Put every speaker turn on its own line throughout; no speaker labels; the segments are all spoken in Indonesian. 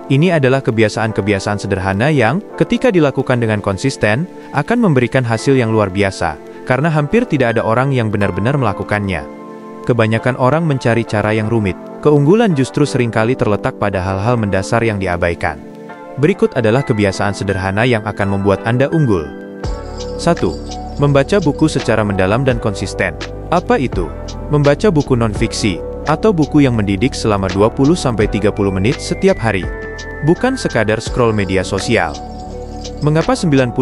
Ini adalah kebiasaan-kebiasaan sederhana yang, ketika dilakukan dengan konsisten, akan memberikan hasil yang luar biasa, karena hampir tidak ada orang yang benar-benar melakukannya. Kebanyakan orang mencari cara yang rumit. Keunggulan justru seringkali terletak pada hal-hal mendasar yang diabaikan. Berikut adalah kebiasaan sederhana yang akan membuat Anda unggul. 1. Membaca buku secara mendalam dan konsisten. Apa itu? Membaca buku non-fiksi, atau buku yang mendidik selama 20-30 menit setiap hari. Bukan sekadar scroll media sosial. Mengapa 99%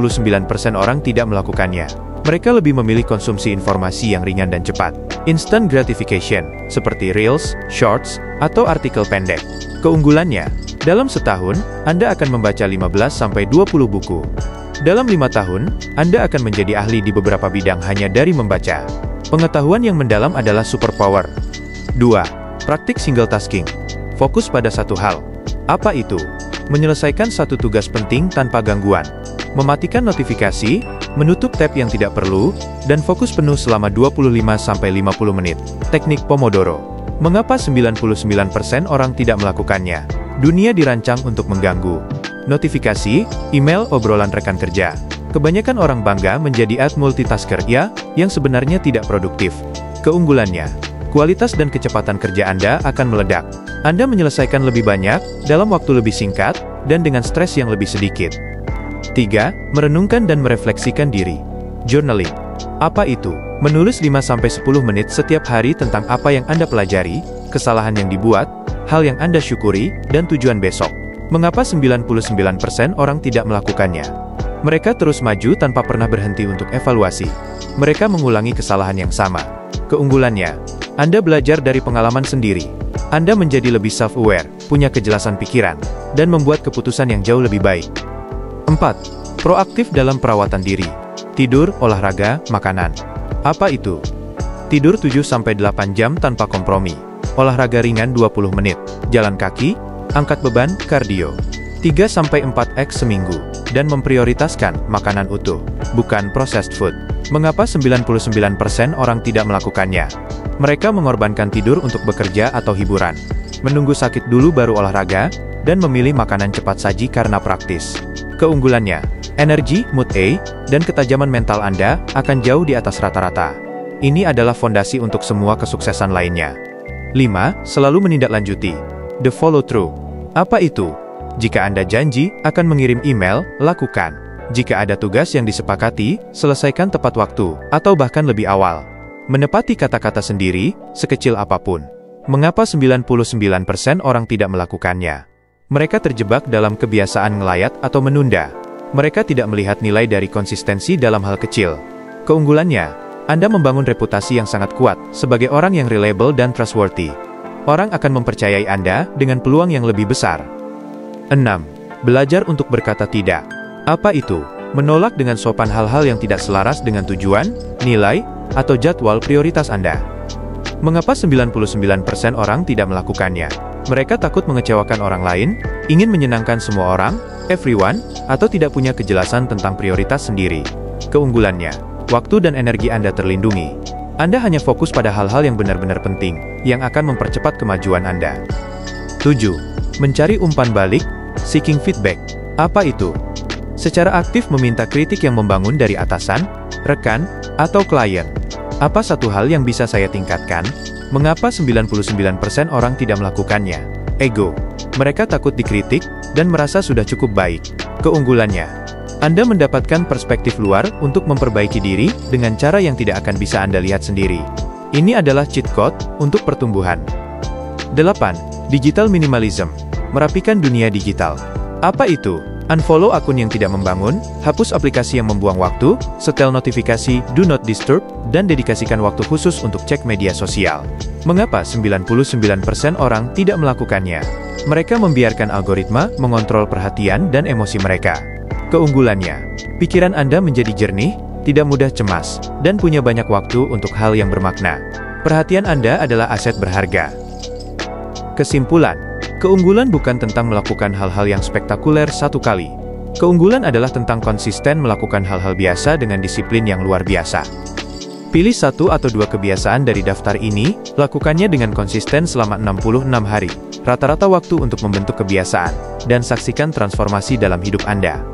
orang tidak melakukannya? Mereka lebih memilih konsumsi informasi yang ringan dan cepat. Instant gratification, seperti Reels, Shorts, atau artikel pendek. Keunggulannya, dalam setahun, Anda akan membaca 15-20 buku. Dalam 5 tahun, Anda akan menjadi ahli di beberapa bidang hanya dari membaca. Pengetahuan yang mendalam adalah superpower. 2. Praktik single tasking. Fokus pada satu hal. Apa itu? Menyelesaikan satu tugas penting tanpa gangguan. Mematikan notifikasi, menutup tab yang tidak perlu, dan fokus penuh selama 25-50 menit. Teknik Pomodoro. Mengapa 99% orang tidak melakukannya? Dunia dirancang untuk mengganggu. Notifikasi, email, obrolan rekan kerja. Kebanyakan orang bangga menjadi multitasker yang sebenarnya tidak produktif. Keunggulannya, kualitas dan kecepatan kerja Anda akan meledak. Anda menyelesaikan lebih banyak, dalam waktu lebih singkat, dan dengan stres yang lebih sedikit. 3. Merenungkan dan merefleksikan diri. Journaling. Apa itu? Menulis 5-10 menit setiap hari tentang apa yang Anda pelajari, kesalahan yang dibuat, hal yang Anda syukuri, dan tujuan besok. Mengapa 99% orang tidak melakukannya? Mereka terus maju tanpa pernah berhenti untuk evaluasi. Mereka mengulangi kesalahan yang sama. Keunggulannya, Anda belajar dari pengalaman sendiri. Anda menjadi lebih self-aware, punya kejelasan pikiran, dan membuat keputusan yang jauh lebih baik. 4. Proaktif dalam perawatan diri. Tidur, olahraga, makanan. Apa itu? Tidur 7-8 jam tanpa kompromi. Olahraga ringan 20 menit. Jalan kaki, angkat beban, kardio. 3-4x seminggu. Dan memprioritaskan makanan utuh, bukan processed food. Mengapa 99% orang tidak melakukannya? Mereka mengorbankan tidur untuk bekerja atau hiburan. Menunggu sakit dulu baru olahraga, dan memilih makanan cepat saji karena praktis. Keunggulannya, energi, mood dan ketajaman mental Anda akan jauh di atas rata-rata. Ini adalah fondasi untuk semua kesuksesan lainnya. 5. Selalu menindaklanjuti. The follow through. Apa itu? Jika Anda janji akan mengirim email, lakukan. Jika ada tugas yang disepakati, selesaikan tepat waktu, atau bahkan lebih awal. Menepati kata-kata sendiri, sekecil apapun. Mengapa 99% orang tidak melakukannya? Mereka terjebak dalam kebiasaan ngelayat atau menunda. Mereka tidak melihat nilai dari konsistensi dalam hal kecil. Keunggulannya, Anda membangun reputasi yang sangat kuat sebagai orang yang reliable dan trustworthy. Orang akan mempercayai Anda dengan peluang yang lebih besar. 6. Belajar untuk berkata tidak. Apa itu? Menolak dengan sopan hal-hal yang tidak selaras dengan tujuan, nilai, atau jadwal prioritas Anda. Mengapa 99% orang tidak melakukannya? Mereka takut mengecewakan orang lain, ingin menyenangkan semua orang, everyone, atau tidak punya kejelasan tentang prioritas sendiri. Keunggulannya, waktu dan energi Anda terlindungi. Anda hanya fokus pada hal-hal yang benar-benar penting, yang akan mempercepat kemajuan Anda. 7. Mencari umpan balik, seeking feedback. Apa itu? Secara aktif meminta kritik yang membangun dari atasan, rekan, atau klien. Apa satu hal yang bisa saya tingkatkan? Mengapa 99% orang tidak melakukannya? Ego. Mereka takut dikritik, dan merasa sudah cukup baik. Keunggulannya, Anda mendapatkan perspektif luar untuk memperbaiki diri dengan cara yang tidak akan bisa Anda lihat sendiri. Ini adalah cheat code untuk pertumbuhan. 8. Digital minimalism. Merapikan dunia digital. Apa itu? Unfollow akun yang tidak membangun, hapus aplikasi yang membuang waktu, setel notifikasi do not disturb, dan dedikasikan waktu khusus untuk cek media sosial. Mengapa 99% orang tidak melakukannya? Mereka membiarkan algoritma mengontrol perhatian dan emosi mereka. Keunggulannya, pikiran Anda menjadi jernih, tidak mudah cemas, dan punya banyak waktu untuk hal yang bermakna. Perhatian Anda adalah aset berharga. Kesimpulan, keunggulan bukan tentang melakukan hal-hal yang spektakuler satu kali. Keunggulan adalah tentang konsisten melakukan hal-hal biasa dengan disiplin yang luar biasa. Pilih satu atau dua kebiasaan dari daftar ini, lakukannya dengan konsisten selama 66 hari, rata-rata waktu untuk membentuk kebiasaan, dan saksikan transformasi dalam hidup Anda.